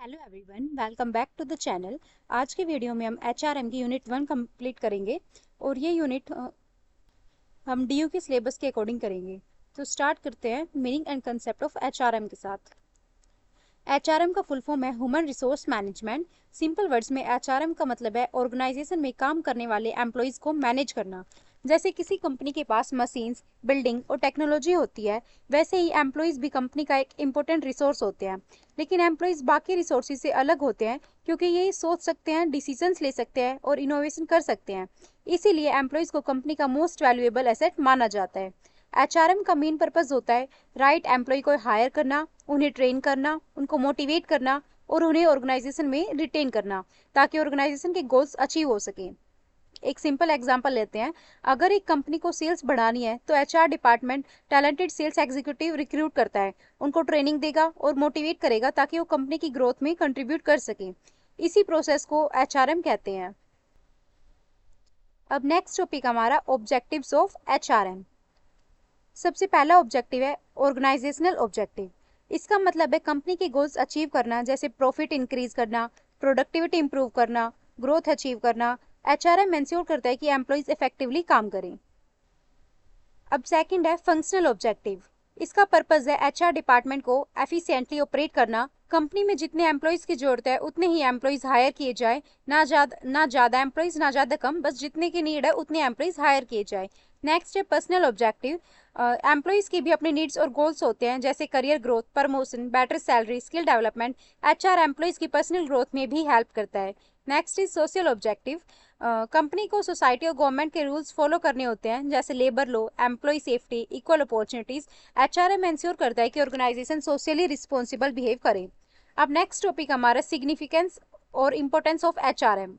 Hello everyone, welcome back to the channel. आज के video में हम एचआरएम की यूनिट 1 कंप्लीट करेंगे और ये यूनिट हम डीयू के सिलेबस के अकॉर्डिंग करेंगे। तो स्टार्ट करते हैं meaning and concept of HRM के साथ। एचआरएम का फुल फॉर्म है human resource management. Simple words में एचआरएम का मतलब है ऑर्गेनाइजेशन में काम करने वाले एम्प्लॉयज को मैनेज करना। जैसे किसी कंपनी के पास मशीन्स, बिल्डिंग और टेक्नोलॉजी होती है, वैसे ही एम्प्लॉयज भी कंपनी का एक इम्पोर्टेंट रिसोर्स होते हैं। लेकिन एम्प्लॉयज बाकी रिसोर्सेज से अलग होते हैं क्योंकि ये सोच सकते हैं, डिसीजंस ले सकते हैं और इनोवेशन कर सकते हैं। इसीलिए एम्प्लॉयज को कंपनी का मोस्ट वैल्यूएबल एसेट माना जाता है। एचआरएम का मेन पर्पस होता है राइट एम्प्लॉय को हायर करना, उन्हें ट्रेन करना, उनको मोटिवेट करना और उन्हें ऑर्गेनाइजेशन में रिटेन करना ताकि ऑर्गेनाइजेशन के गोल्स अचीव हो सके। एक सिंपल एग्जांपल लेते हैं। अगर एक कंपनी को सेल्स बढ़ानी है तो HR department talented sales executive recruit करता है, उनको ट्रेनिंग देगा और मोटिवेट करेगा ताकि वो कंपनी की ग्रोथ में कंट्रीब्यूट कर सके। इसी प्रोसेस को एचआरएम कहते हैं। अब नेक्स्ट टॉपिक हमारा ऑब्जेक्टिव्स ऑफ एचआरएम। सबसे पहला ऑब्जेक्टिव है ऑर्गेनाइजेशनल ऑब्जेक्टिव। इसका मतलब है कंपनी के गोल्स अचीव करना, जैसे प्रॉफिट इंक्रीज करना, प्रोडक्टिविटी इंप्रूव करना, ग्रोथ अचीव करना। एचआरएम इंश्योर करता है कि एम्प्लॉयज इफेक्टिवली काम करें। अब सेकंड है फंक्शनल ऑब्जेक्टिव। इसका पर्पस है एचआर डिपार्टमेंट को एफिशिएंटली ऑपरेट करना। कंपनी में जितने एम्प्लॉयज की जरूरत है उतने ही एम्प्लॉयज हायर किए जाए, ना ज्यादा एम्प्लॉयज ना ज्यादा कम, बस जितने की नीड है उतने एम्प्लॉयज हायर किए जाए। नेक्स्ट है पर्सनल ऑब्जेक्टिव। एम्प्लॉयज की भी अपने नीड्स और गोल्स होते हैं, जैसे career growth, promotion, better salary, skill development. HR employees की पर्सनल ग्रोथ में भी हेल्प करता है। Next is social objective. Company को सोसाइटी और गवर्नमेंट के रूल्स फॉलो करने होते हैं, जैसे labour law, employee safety, equal opportunities. HRM ensure करता है कि ऑर्गेनाइजेशन सोशली रिस्पॉन्सिबल बिहेव करे। अब नेक्स्ट टॉपिक हमारा सिग्निफिकेंस और importance of HRM.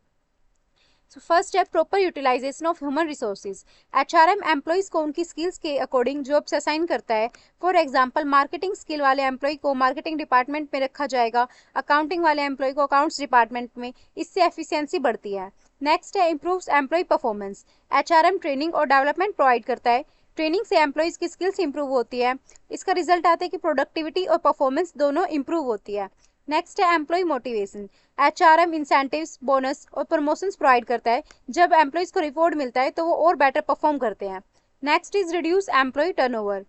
So first है proper utilisation of human resources. HRM employees को उनकी स्किल्स के अकॉर्डिंग जॉब्स असाइन करता है। फॉर एग्जांपल, मार्केटिंग स्किल वाले एम्प्लॉय को मार्केटिंग डिपार्टमेंट में रखा जाएगा, अकाउंटिंग वाले एम्प्लॉय को अकाउंट्स डिपार्टमेंट में। इससे एफिशिएंसी बढ़ती है। नेक्स्ट है improves employ performance. HRM training और डेवलपमेंट प्रोवाइड करता है। ट्रेनिंग से एम्प्लॉयज की स्किल्स इंप्रूव होती है। इसका रिजल्ट आता है कि प्रोडक्टिविटी और परफॉर्मेंस दोनों इंप्रूव होती है। नेक्स्ट है employ motivation. HRM incentives, bonus और प्रमोशंस प्रोवाइड करता है। जब एम्प्लॉयज को रिवॉर्ड मिलता है तो वो और बेटर परफॉर्म करते हैं। Next is reduce employ turnover.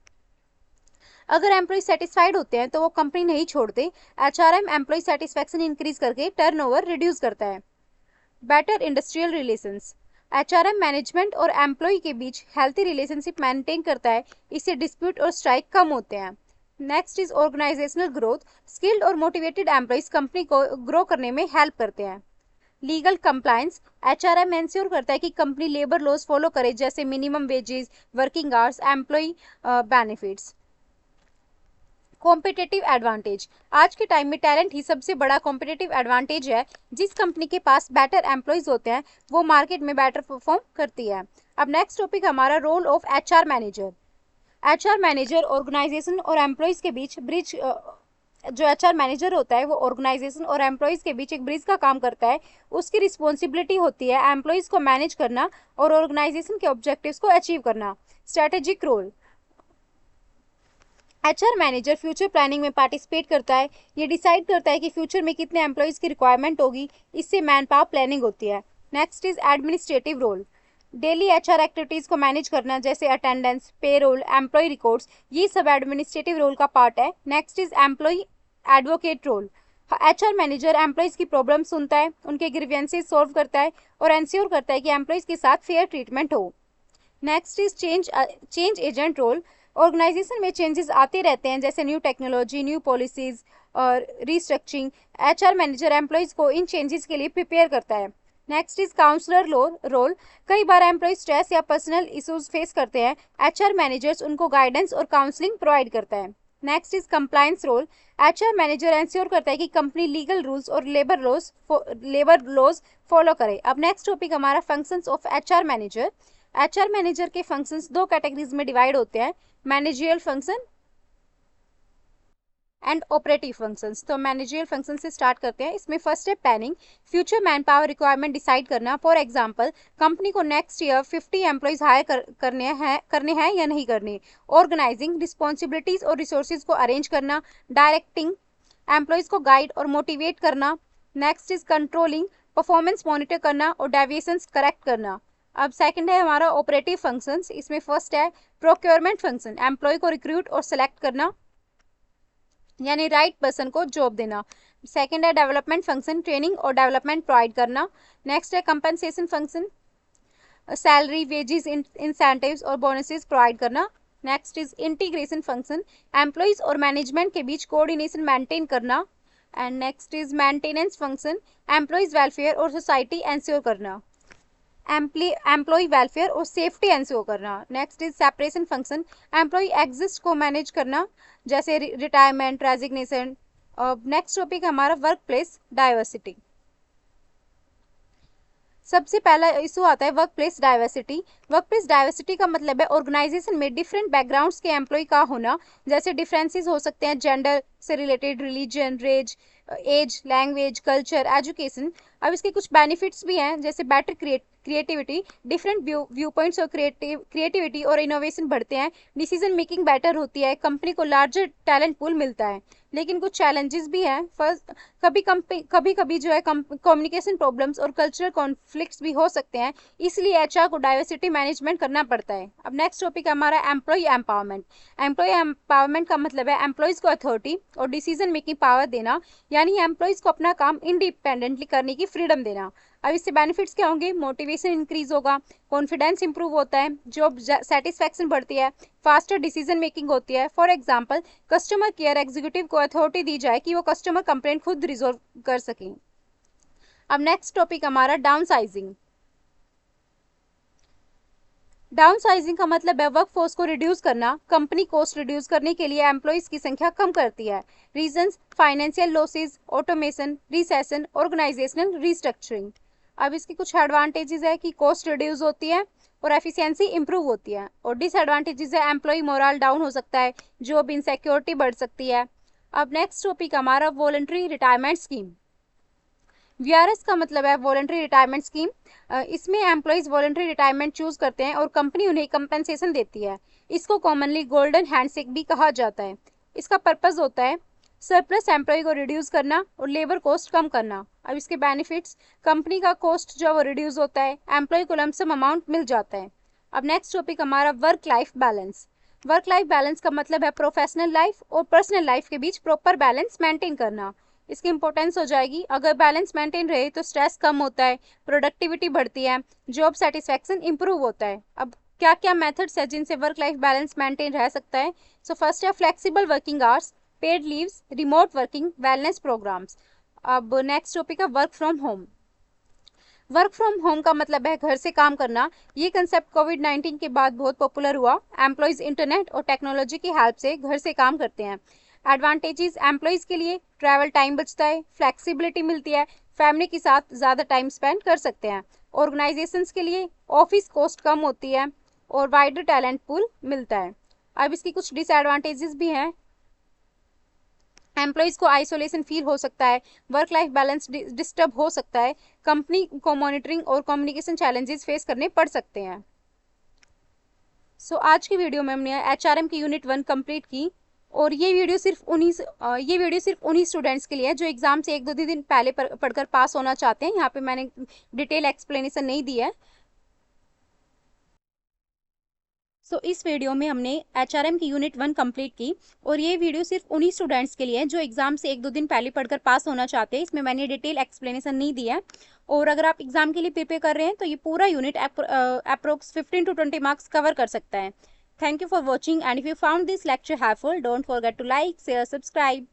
अगर एम्प्लॉय सेटिस्फाइड होते हैं तो वो कंपनी नहीं छोड़ते। एचआरएम एम्प्लॉय सेटिस्फैक्शन इंक्रीज करके टर्नओवर रिड्यूस करता है। Better industrial relations. HRM management और एम्प्लॉय के बीच हेल्थी रिलेशनशिप मेंटेन करता है। इससे डिस्प्यूट और स्ट्राइक कम होते हैं। Next is organizational growth. Skilled और मोटिवेटेड एम्प्लॉयज कंपनी को ग्रो करने में हेल्प करते हैं। Legal compliance. एचआरएम इंश्योर करता है कि कंपनी लेबर लॉज फॉलो करे, जैसे minimum wages, working hours, employee benefits. Competitive advantage. आज के टाइम में टैलेंट ही सबसे बड़ा कॉम्पिटिटिव एडवांटेज है। जिस कंपनी के पास बेटर एम्प्लॉयज होते हैं वो मार्केट में बेटर परफॉर्म करती है। अब नेक्स्ट टॉपिक हमारा role of HR manager. HR manager organization और एम्प्लॉयज के बीच ब्रिज जो एचआर मैनेजर होता है वो ऑर्गेनाइजेशन और एम्प्लॉयज के बीच एक ब्रिज का काम करता है। उसकी रिस्पॉन्सिबिलिटी होती है एम्प्लॉयज को मैनेज करना और ऑर्गेनाइजेशन के ऑब्जेक्टिव्स को अचीव करना। Strategic role. HR manager future planning में पार्टिसिपेट करता है। ये डिसाइड करता है कि फ्यूचर में कितने एम्प्लॉयज की रिक्वायरमेंट होगी। इससे मैन पावर प्लानिंग होती है। Next is administrative role. Daily HR activities को मैनेज करना, जैसे अटेंडेंस, पेरोल, एम्प्लॉय रिकॉर्ड्स, ये सब एडमिनिस्ट्रेटिव रोल का पार्ट है। Next is employee advocate role. HR manager employees की प्रॉब्लम सुनता है, उनके ग्रीवेंसेस सॉल्व करता है और इंश्योर करता है कि एम्प्लॉयज के साथ फेयर ट्रीटमेंट हो। Next is change agent role. Organization में चेंजेस आते रहते हैं, जैसे न्यू टेक्नोलॉजी, न्यू पॉलिसीज और रिस्ट्रक्चरिंग। एचआर मैनेजर एम्प्लॉयज को इन चेंजेस के लिए प्रिपेयर करता है। Next is counsellor role. कई बार एम्प्लॉय स्ट्रेस या पर्सनल इश्यूज फेस करते हैं। एचआर मैनेजर्स उनको गाइडेंस और काउंसलिंग प्रोवाइड करता है। Next is compliance role. HR manager ensure करता है कि कंपनी लीगल रूल्स और लेबर लॉज फॉलो करे। अब नेक्स्ट टॉपिक हमारा functions of HR manager. HR manager के फंक्शंस दो कैटेगरीज में डिवाइड होते हैं, managerial function and operative functions. तो मैनेजरियल फंक्शन से स्टार्ट करते हैं। इसमें फर्स्ट है planning. Future man power requirement decide करना। फॉर एग्जांपल, कंपनी को नेक्स्ट ईयर 50 एम्प्लॉयज हायर करने हैं या नहीं करने। ऑर्गेनाइजिंग रिस्पॉन्सिबिलिटीज और रिसोर्सेज को अरेंज करना। डायरेक्टिंग एम्प्लॉयज़ को गाइड और मोटिवेट करना। Next is controlling, performance monitor करना और डेविएशंस करेक्ट करना। अब सेकंड है हमारा ऑपरेटिव फंक्शंस। इसमें फर्स्ट है प्रोक्योरमेंट फंक्शन, एम्प्लॉय को रिक्रूट और सेलेक्ट करना, यानी राइट पर्सन को जॉब देना। सेकंड है डेवलपमेंट फंक्शन, ट्रेनिंग और डेवलपमेंट प्रोवाइड करना। नेक्स्ट है compensation function, salary, wages, incentives और बोनसेस प्रोवाइड करना। Next is integration function, employees और मैनेजमेंट के बीच कोऑर्डिनेशन मेंटेन करना। And next is maintenance function, employees welfare और सोसाइटी एंश्योर करना, एम्प्लॉय वेलफेयर और सेफ्टी एंश्योर करना। Next is separation function, employee exit को मैनेज करना, जैसे रिटायरमेंट, रेजिग्नेशन। नेक्स्ट टॉपिक हमारा वर्क प्लेस डाइवर्सिटी। सबसे पहला इशू आता है workplace diversity. Workplace diversity का मतलब है ऑर्गेनाइजेशन में डिफरेंट बैकग्राउंड्स के एम्प्लॉय का होना, जैसे डिफरेंसेस हो सकते हैं जेंडर से related, religion, race, age, language, culture, education. अब इसके कुछ बेनिफिट्स भी हैं, जैसे better creativity, different viewpoints और क्रिएटिविटी और इनोवेशन बढ़ते हैं, डिसीजन मेकिंग बेटर होती है, कंपनी को लार्जर टैलेंट पूल मिलता है। लेकिन कुछ चैलेंजेस भी हैं। फर्स्ट, कभी कभी जो है कम्युनिकेशन प्रॉब्लम्स और कल्चरल कॉन्फ्लिक्ट्स भी हो सकते हैं, इसलिए एचआर को डाइवर्सिटी मैनेजमेंट करना पड़ता है। अब नेक्स्ट टॉपिक हमारा एम्प्लॉय एम्पावरमेंट। एम्प्लॉय एम्पावरमेंट का मतलब है एम्प्लॉयज को अथॉरिटी और डिसीजन मेकिंग पावर देना, यानी एम्प्लॉयज को अपना काम इंडिपेंडेंटली करने की फ्रीडम देना। अब इससे बेनिफिट्स क्या होंगे? मोटिवेशन इंक्रीज होगा, कॉन्फिडेंस इंप्रूव होता है, जॉब सेटिस्फैक्शन बढ़ती है, फास्टर डिसीजन मेकिंग होती है। For example, customer care executive को अथॉरिटी दी जाए कि वो कस्टमर कंप्लेंट खुद रिजॉल्व कर सकें। अब नेक्स्ट टॉपिक हमारा डाउन साइजिंग। डाउन साइजिंग का मतलब है वर्क फोर्स को रिड्यूस करना। कंपनी कॉस्ट रिड्यूस करने के लिए एम्प्लॉयज की संख्या कम करती है। Reasons: financial losses, automation, recession, organizational restructuring. अब इसकी कुछ एडवांटेजेस है कि कॉस्ट रिड्यूस होती है और एफिशिएंसी इंप्रूव होती है, और डिसएडवांटेजेस है एम्प्लॉय मोरल डाउन हो सकता है, जॉब इनसिक्योरिटी बढ़ सकती है। अब नेक्स्ट टॉपिक हमारा वॉलंटरी रिटायरमेंट स्कीम। वीआरएस का मतलब है वॉलंटरी रिटायरमेंट स्कीम। इसमें एम्प्लॉयज वॉलंटरी रिटायरमेंट चूज करते हैं और कंपनी उन्हें कंपनसेशन देती है। इसको कॉमनली गोल्डन हैंडशेक भी कहा जाता है। इसका पर्पस होता है सरप्लस एम्प्लॉय को रिड्यूस करना और लेबर कॉस्ट कम करना। अब इसके बेनिफिट्स: कंपनी का कॉस्ट जो है वो रिड्यूस होता है, एम्प्लॉय को लमसम अमाउंट मिल जाता है। अब नेक्स्ट टॉपिक हमारा work life balance. Work life balance का मतलब है प्रोफेशनल लाइफ और पर्सनल लाइफ के बीच प्रॉपर बैलेंस मेंटेन करना। इसकी इंपॉर्टेंस हो जाएगी, अगर बैलेंस मेंटेन रहे तो स्ट्रेस कम होता है, प्रोडक्टिविटी बढ़ती है, जॉब सेटिस्फैक्शन इंप्रूव होता है। अब क्या क्या मेथड्स है जिनसे वर्क लाइफ बैलेंस मेंटेन रह सकता है? सो फर्स्ट है flexible working hours, paid leaves, remote working, wellness programs. अब नेक्स्ट टॉपिक है work from home. Work from home का मतलब है घर से काम करना। ये कंसेप्ट कोविड-19 के बाद बहुत पॉपुलर हुआ। एम्प्लॉयज इंटरनेट और टेक्नोलॉजी की हेल्प से घर से काम करते हैं। एडवांटेजेस: एम्प्लॉयज के लिए ट्रैवल टाइम बचता है, फ्लेक्सिबिलिटी मिलती है, फैमिली के साथ ज़्यादा टाइम स्पेंड कर सकते हैं। ऑर्गेनाइजेशंस के लिए ऑफिस कॉस्ट कम होती है और वाइडर टैलेंट पूल मिलता है। अब इसकी कुछ डिसएडवांटेजेस भी हैं। एम्प्लॉयज को आइसोलेशन फील हो सकता है, वर्क लाइफ बैलेंस डिस्टर्ब हो सकता है, कंपनी को मॉनिटरिंग और कम्युनिकेशन चैलेंजेस फेस करने पड़ सकते हैं। सो आज की वीडियो में हमने एचआरएम की यूनिट 1 कंप्लीट की, और ये वीडियो सिर्फ उन्हीं स्टूडेंट्स के लिए है जो एग्जाम से 1-2 दिन पहले पढ़कर पास होना चाहते हैं। यहाँ पे मैंने डिटेल एक्सप्लेनेशन नहीं दी है। सो इस वीडियो में हमने एचआरएम की यूनिट 1 कंप्लीट की, और ये वीडियो सिर्फ उन्हीं स्टूडेंट्स के लिए है जो एग्जाम से 1-2 दिन पहले पढ़कर पास होना चाहते हैं। इसमें मैंने डिटेल एक्सप्लेनेशन नहीं दिया है, और अगर आप एग्जाम के लिए प्रिपेयर कर रहे हैं तो ये पूरा unit approx 15 to 20 marks cover कर सकता है। Thank you for watching, and if you found this lecture helpful, don't forget to like, share, subscribe.